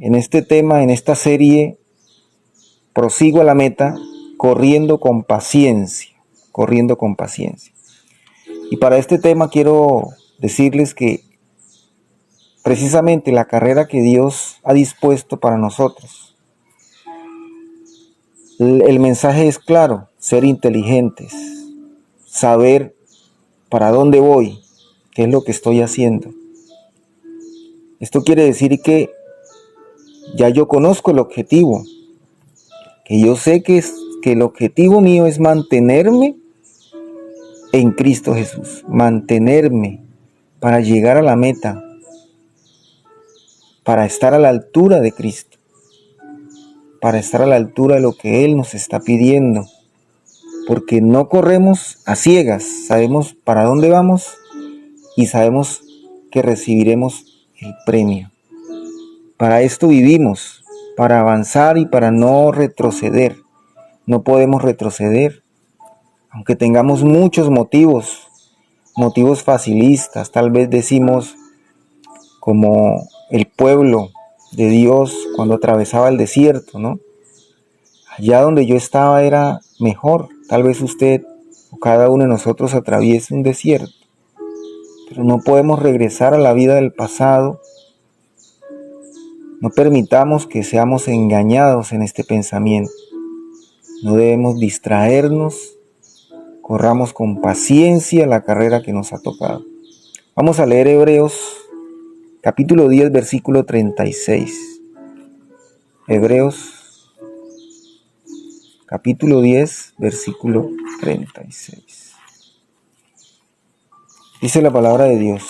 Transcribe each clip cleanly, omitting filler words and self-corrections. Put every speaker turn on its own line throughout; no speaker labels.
en este tema, en esta serie, prosigo a la meta corriendo con paciencia, corriendo con paciencia. Y para este tema quiero decirles que precisamente la carrera que Dios ha dispuesto para nosotros, el mensaje es claro: ser inteligentes, saber para dónde voy, qué es lo que estoy haciendo. Esto quiere decir que ya yo conozco el objetivo, que yo sé que el objetivo mío es mantenerme en Cristo Jesús, mantenerme para llegar a la meta, para estar a la altura de Cristo, para estar a la altura de lo que Él nos está pidiendo, porque no corremos a ciegas, sabemos para dónde vamos y sabemos que recibiremos el premio. Para esto vivimos, para avanzar y para no retroceder. No podemos retroceder, aunque tengamos muchos motivos facilistas. Tal vez decimos, como el pueblo de Dios cuando atravesaba el desierto, ¿no? Allá donde yo estaba era mejor. Tal vez usted o cada uno de nosotros atraviese un desierto, pero no podemos regresar a la vida del pasado. No permitamos que seamos engañados en este pensamiento. No debemos distraernos. Corramos con paciencia la carrera que nos ha tocado. Vamos a leer Hebreos capítulo 10, versículo 36. Hebreos capítulo 10, versículo 36. Dice la palabra de Dios.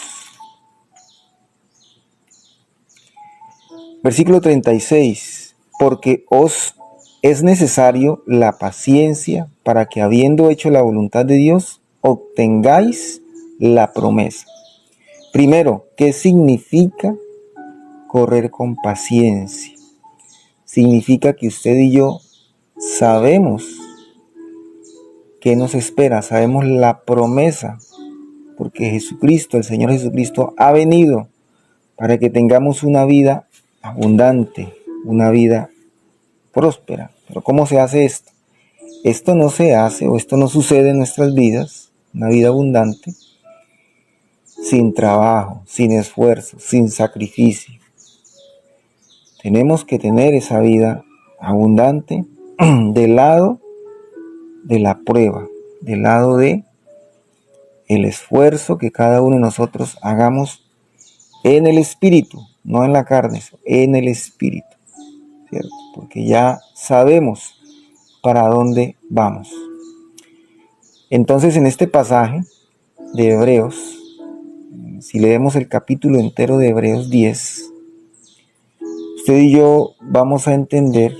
Versículo 36. Porque os es necesario la paciencia para que, habiendo hecho la voluntad de Dios, obtengáis la promesa. Primero, ¿qué significa correr con paciencia? Significa que usted y yo sabemos qué nos espera, sabemos la promesa, porque Jesucristo, el Señor Jesucristo, ha venido para que tengamos una vida abundante, una vida próspera. Pero ¿cómo se hace esto? Esto no se hace, o esto no sucede en nuestras vidas, una vida abundante, sin trabajo, sin esfuerzo, sin sacrificio. Tenemos que tener esa vida abundante del lado de la prueba, del lado de el esfuerzo que cada uno de nosotros hagamos en el espíritu, no en la carne, en el espíritu, ¿cierto? Porque ya sabemos para dónde vamos. Entonces, en este pasaje de Hebreos, si leemos el capítulo entero de Hebreos 10, usted y yo vamos a entender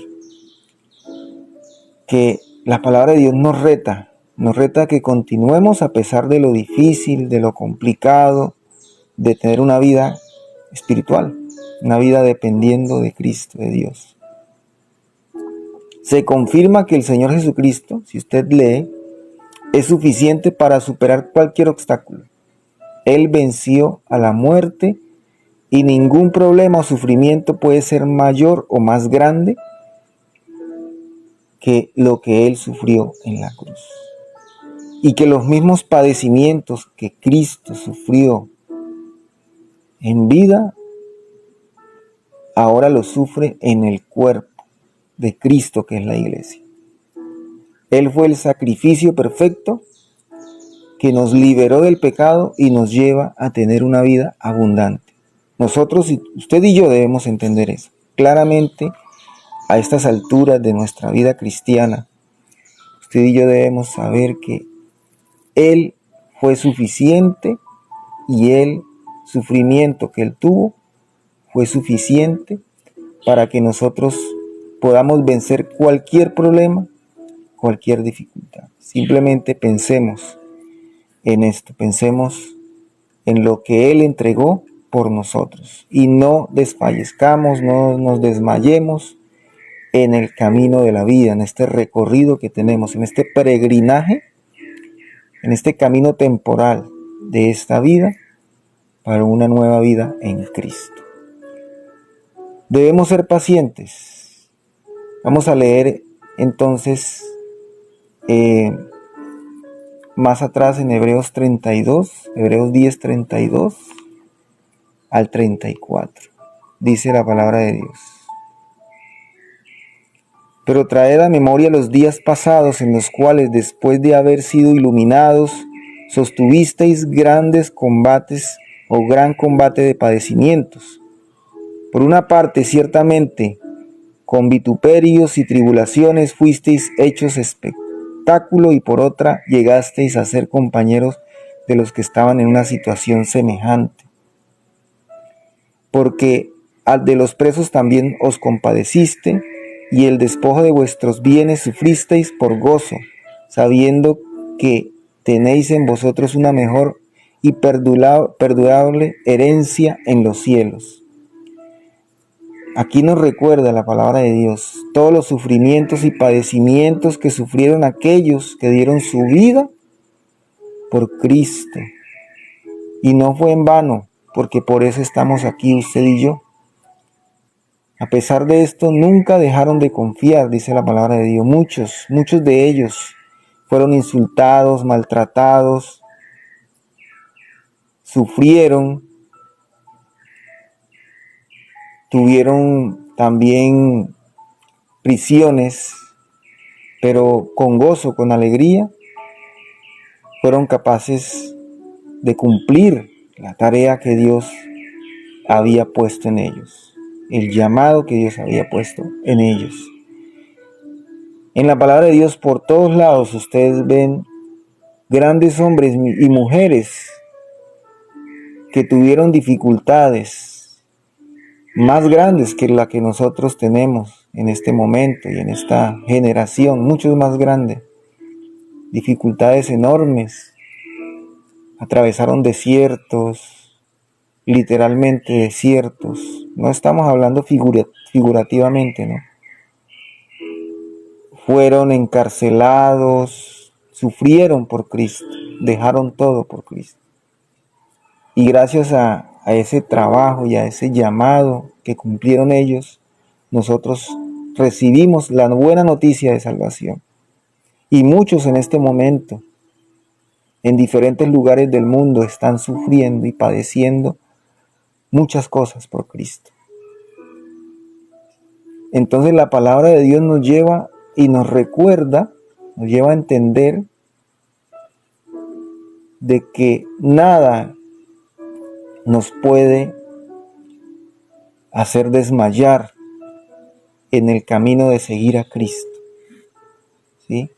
que la palabra de Dios nos reta a que continuemos a pesar de lo difícil, de lo complicado, de tener una vida espiritual, una vida dependiendo de Cristo, de Dios. Se confirma que el Señor Jesucristo, si usted lee, es suficiente para superar cualquier obstáculo. Él venció a la muerte y ningún problema o sufrimiento puede ser mayor o más grande que lo que Él sufrió en la cruz. Y que los mismos padecimientos que Cristo sufrió en vida, ahora los sufre en el cuerpo de Cristo, que es la iglesia. Él fue el sacrificio perfecto que nos liberó del pecado y nos lleva a tener una vida abundante. Nosotros, usted y yo, debemos entender eso. Claramente, a estas alturas de nuestra vida cristiana, usted y yo debemos saber que Él fue suficiente y el sufrimiento que Él tuvo fue suficiente para que nosotros podamos vencer cualquier problema, cualquier dificultad. Simplemente pensemos en esto, pensemos en lo que Él entregó por nosotros y no desfallezcamos, no nos desmayemos en el camino de la vida, en este recorrido que tenemos, en este peregrinaje, en este camino temporal de esta vida para una nueva vida en Cristo. Debemos ser pacientes. Vamos a leer entonces más atrás en Hebreos 32, Hebreos 10, 32 al 34. Dice la palabra de Dios. Pero traed a memoria los días pasados en los cuales, después de haber sido iluminados, sostuvisteis grandes combates o gran combate de padecimientos. Por una parte, ciertamente, con vituperios y tribulaciones fuisteis hechos espectáculo, y por otra, llegasteis a ser compañeros de los que estaban en una situación semejante. Porque al de los presos también os compadeciste, y el despojo de vuestros bienes sufristeis por gozo, sabiendo que tenéis en vosotros una mejor y perdurable herencia en los cielos. Aquí nos recuerda la palabra de Dios todos los sufrimientos y padecimientos que sufrieron aquellos que dieron su vida por Cristo. Y no fue en vano, porque por eso estamos aquí usted y yo. A pesar de esto, nunca dejaron de confiar, dice la palabra de Dios. Muchos de ellos fueron insultados, maltratados, sufrieron, tuvieron también prisiones, pero con gozo, con alegría, fueron capaces de cumplir la tarea que Dios había puesto en ellos. El llamado que Dios había puesto en ellos. En la palabra de Dios, por todos lados, ustedes ven grandes hombres y mujeres que tuvieron dificultades más grandes que la que nosotros tenemos en este momento y en esta generación, muchos más grandes. Dificultades enormes. Atravesaron desiertos, literalmente desiertos. No estamos hablando figurativamente, ¿no? Fueron encarcelados, sufrieron por Cristo, dejaron todo por Cristo. Y gracias a ese trabajo y a ese llamado que cumplieron ellos, nosotros recibimos la buena noticia de salvación. Y muchos en este momento, en diferentes lugares del mundo, están sufriendo y padeciendo muchas cosas por Cristo. Entonces la palabra de Dios nos lleva y nos recuerda, nos lleva a entender de que nada nos puede hacer desmayar en el camino de seguir a Cristo, ¿sí?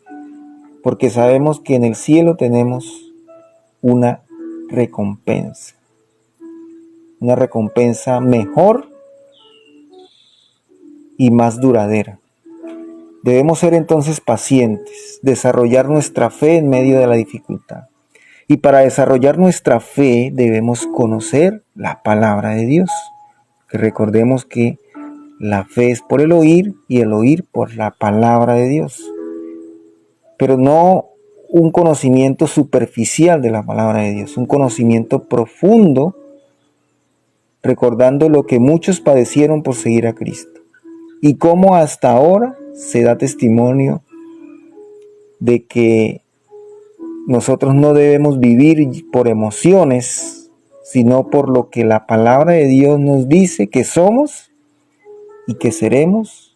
Porque sabemos que en el cielo tenemos una recompensa mejor y más duradera. Debemos ser entonces pacientes, desarrollar nuestra fe en medio de la dificultad. Y para desarrollar nuestra fe debemos conocer la palabra de Dios. Que recordemos que la fe es por el oír y el oír por la palabra de Dios. Pero no un conocimiento superficial de la palabra de Dios, un conocimiento profundo, recordando lo que muchos padecieron por seguir a Cristo. Y cómo hasta ahora se da testimonio de que nosotros no debemos vivir por emociones, sino por lo que la palabra de Dios nos dice que somos y que seremos.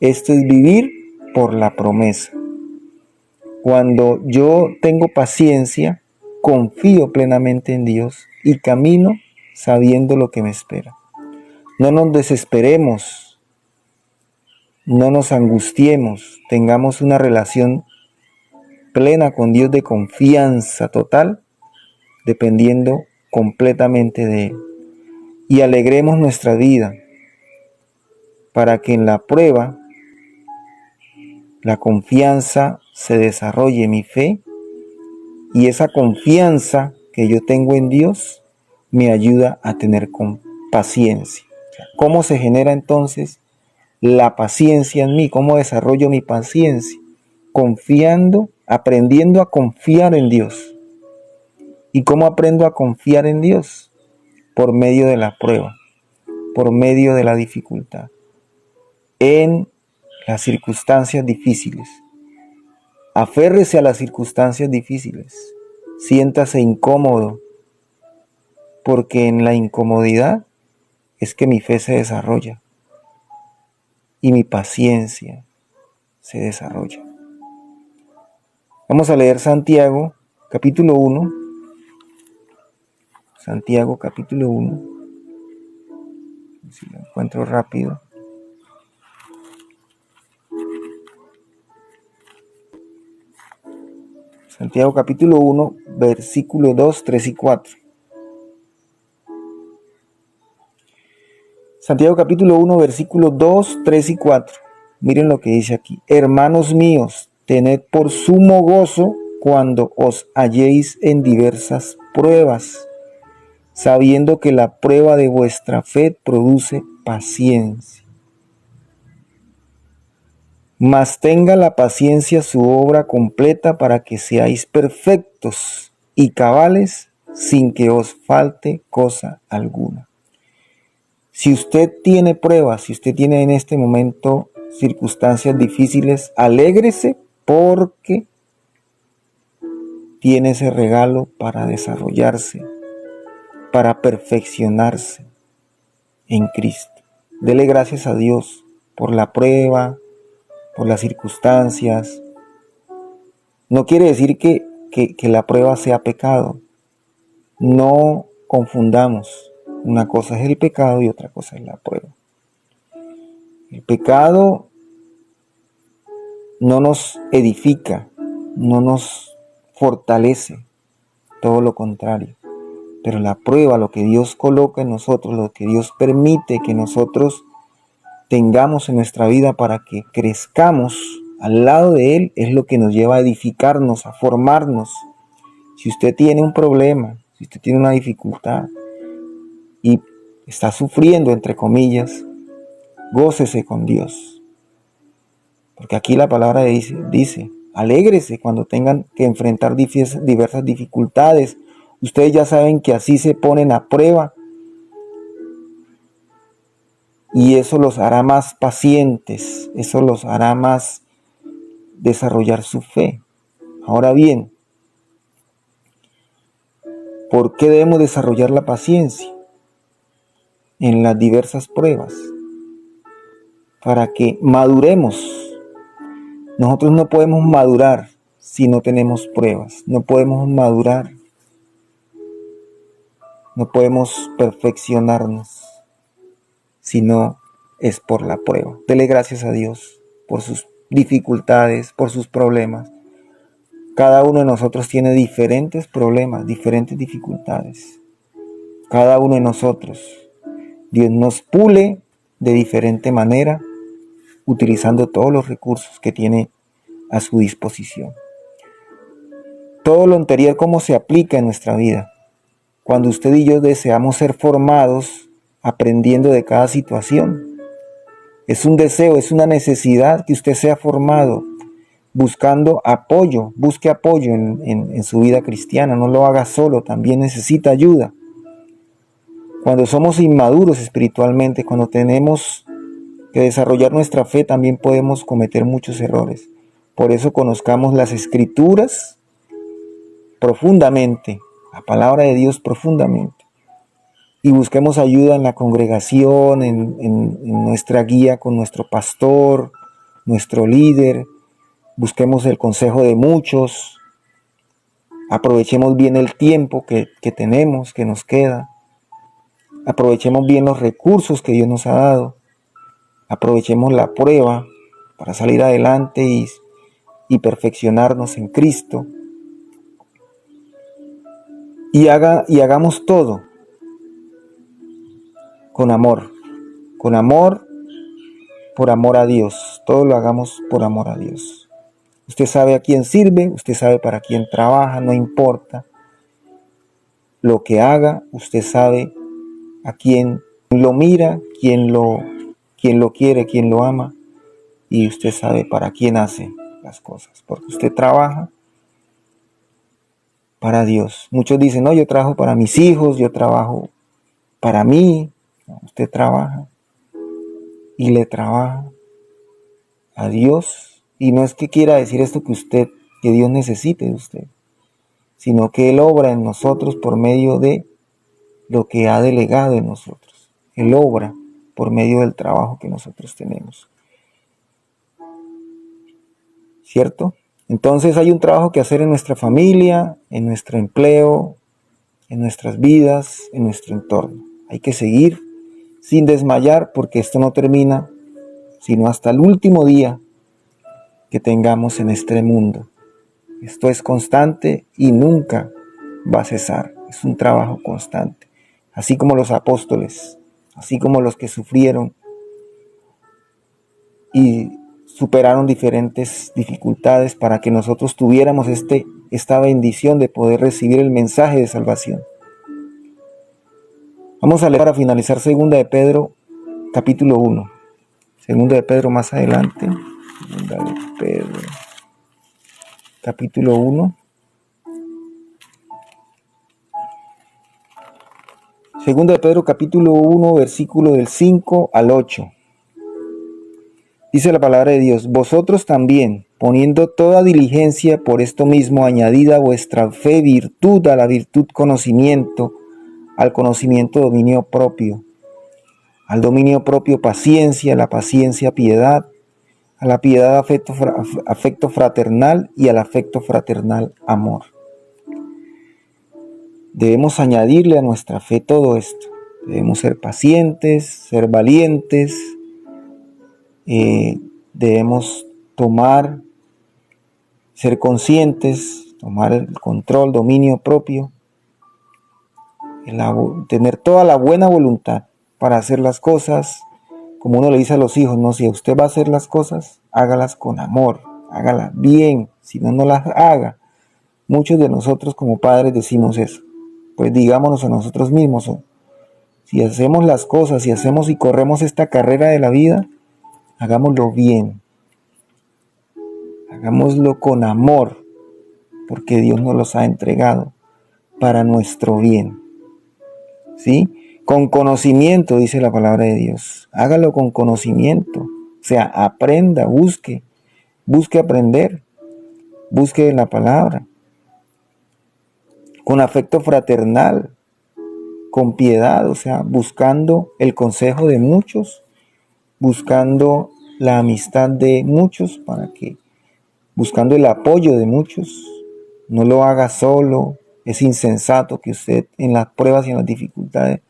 Esto es vivir por la promesa. Cuando yo tengo paciencia, confío plenamente en Dios y camino sabiendo lo que me espera. No nos desesperemos, no nos angustiemos, tengamos una relación plena con Dios de confianza total, dependiendo completamente de Él. Y alegremos nuestra vida para que en la prueba la confianza se desarrolle, mi fe, y esa confianza que yo tengo en Dios me ayuda a tener paciencia. ¿Cómo se genera entonces la paciencia en mí? ¿Cómo desarrollo mi paciencia? Confiando, aprendiendo a confiar en Dios. ¿Y cómo aprendo a confiar en Dios? Por medio de la prueba. por medio de la dificultad, en las circunstancias difíciles. Aférrese a las circunstancias difíciles. Siéntase incómodo, porque en la incomodidad es que mi fe se desarrolla y mi paciencia se desarrolla. Vamos a leer Santiago, capítulo 1. Santiago, capítulo 1. Si lo encuentro rápido. Santiago, capítulo 1, versículo 2, 3 y 4. Santiago, capítulo 1, versículos 2, 3 y 4. Miren lo que dice aquí. Hermanos míos, tened por sumo gozo cuando os halléis en diversas pruebas, sabiendo que la prueba de vuestra fe produce paciencia. Mas tenga la paciencia su obra completa para que seáis perfectos y cabales sin que os falte cosa alguna. Si usted tiene pruebas, si usted tiene en este momento circunstancias difíciles, alégrese porque tiene ese regalo para desarrollarse, para perfeccionarse en Cristo. Dele gracias a Dios por la prueba, por las circunstancias. No quiere decir que la prueba sea pecado. No confundamos. Una cosa es el pecado y otra cosa es la prueba. El pecado no nos edifica, no nos fortalece, todo lo contrario. Pero la prueba, lo que Dios coloca en nosotros, lo que Dios permite que nosotros tengamos en nuestra vida para que crezcamos al lado de Él, es lo que nos lleva a edificarnos, a formarnos. Si usted tiene un problema, si usted tiene una dificultad y está sufriendo, entre comillas, gócese con Dios. Porque aquí la palabra dice, alégrese cuando tengan que enfrentar diversas dificultades. Ustedes ya saben que así se ponen a prueba y eso los hará más pacientes, eso los hará más desarrollar su fe. Ahora bien, ¿por qué debemos desarrollar la paciencia en las diversas pruebas? Para que maduremos. Nosotros no podemos madurar si no tenemos pruebas. No podemos madurar. No podemos perfeccionarnos si no es por la prueba. Dele gracias a Dios por sus dificultades, por sus problemas. Cada uno de nosotros tiene diferentes problemas, diferentes dificultades. Cada uno de nosotros. Dios nos pule de diferente manera, utilizando todos los recursos que tiene a su disposición. Todo lo anterior, ¿cómo se aplica en nuestra vida? Cuando usted y yo deseamos ser formados, aprendiendo de cada situación. Es un deseo, es una necesidad que usted sea formado, buscando apoyo, busque apoyo en su vida cristiana, no lo haga solo, también necesita ayuda. Cuando somos inmaduros espiritualmente, cuando tenemos que desarrollar nuestra fe, también podemos cometer muchos errores. Por eso conozcamos las Escrituras profundamente, la palabra de Dios profundamente. Y busquemos ayuda en la congregación, en nuestra guía con nuestro pastor, nuestro líder. Busquemos el consejo de muchos. Aprovechemos bien el tiempo que tenemos, que nos queda. Aprovechemos bien los recursos que Dios nos ha dado. Aprovechemos la prueba para salir adelante y perfeccionarnos en Cristo. Y hagamos todo con amor, por amor a Dios. Todo lo hagamos por amor a Dios. Usted sabe a quién sirve, usted sabe para quién trabaja, no importa lo que haga, usted sabe a quién lo mira, quién lo quiere, quién lo ama, y usted sabe para quién hace las cosas, porque usted trabaja para Dios. Muchos dicen, no, yo trabajo para mis hijos, yo trabajo para mí. No, usted trabaja y le trabaja a Dios. Y no es que quiera decir esto que Dios necesite de usted, sino que Él obra en nosotros por medio de lo que ha delegado en nosotros. Él obra por medio del trabajo que nosotros tenemos. ¿Cierto? Entonces hay un trabajo que hacer en nuestra familia, en nuestro empleo, en nuestras vidas, en nuestro entorno. Hay que seguir sin desmayar, porque esto no termina sino hasta el último día que tengamos en este mundo. Esto es constante y nunca va a cesar. Es un trabajo constante. Así como los apóstoles, así como los que sufrieron y superaron diferentes dificultades para que nosotros tuviéramos esta bendición de poder recibir el mensaje de salvación. Vamos a leer para finalizar 2 de Pedro, capítulo 1. 2 de Pedro más adelante. 2 de Pedro, capítulo 1. 2 de Pedro, capítulo 1, versículo del 5 al 8. Dice la palabra de Dios: vosotros también, poniendo toda diligencia por esto mismo, añadid a vuestra fe virtud, a la virtud conocimiento, al conocimiento dominio propio, al dominio propio paciencia, a la paciencia piedad, a la piedad afecto fraternal y al afecto fraternal amor. Debemos añadirle a nuestra fe todo esto. Debemos ser pacientes, ser valientes, debemos ser conscientes, tomar el control, dominio propio, tener toda la buena voluntad para hacer las cosas, como uno le dice a los hijos, no, si usted va a hacer las cosas, hágalas con amor, hágalas bien, si no, no las haga. Muchos de nosotros como padres decimos eso, pues digámonos a nosotros mismos, si hacemos las cosas, si hacemos y corremos esta carrera de la vida, hagámoslo bien, hagámoslo con amor, porque Dios nos los ha entregado para nuestro bien, ¿sí? Con conocimiento, dice la palabra de Dios. Hágalo con conocimiento, o sea, aprenda, busque aprender, busque en la palabra, con afecto fraternal, con piedad, o sea, buscando el consejo de muchos, buscando la amistad de muchos, buscando el apoyo de muchos. No lo haga solo. Es insensato que usted en las pruebas y en las dificultades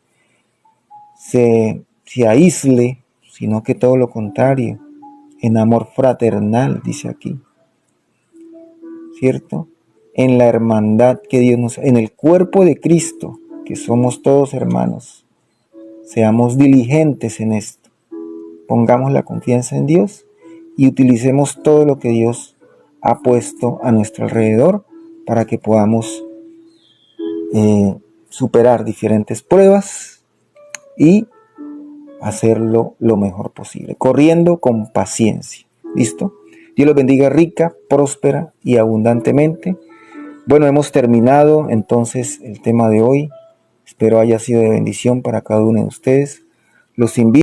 se aísle, sino que todo lo contrario, en amor fraternal, dice aquí, ¿cierto? En la hermandad que Dios nos, en el cuerpo de Cristo, que somos todos hermanos. Seamos diligentes en esto. Pongamos la confianza en Dios y utilicemos todo lo que Dios ha puesto a nuestro alrededor para que podamos superar diferentes pruebas y hacerlo lo mejor posible, corriendo con paciencia. ¿Listo? Dios los bendiga rica, próspera y abundantemente. Bueno, hemos terminado entonces el tema de hoy. Espero haya sido de bendición para cada uno de ustedes. Los invito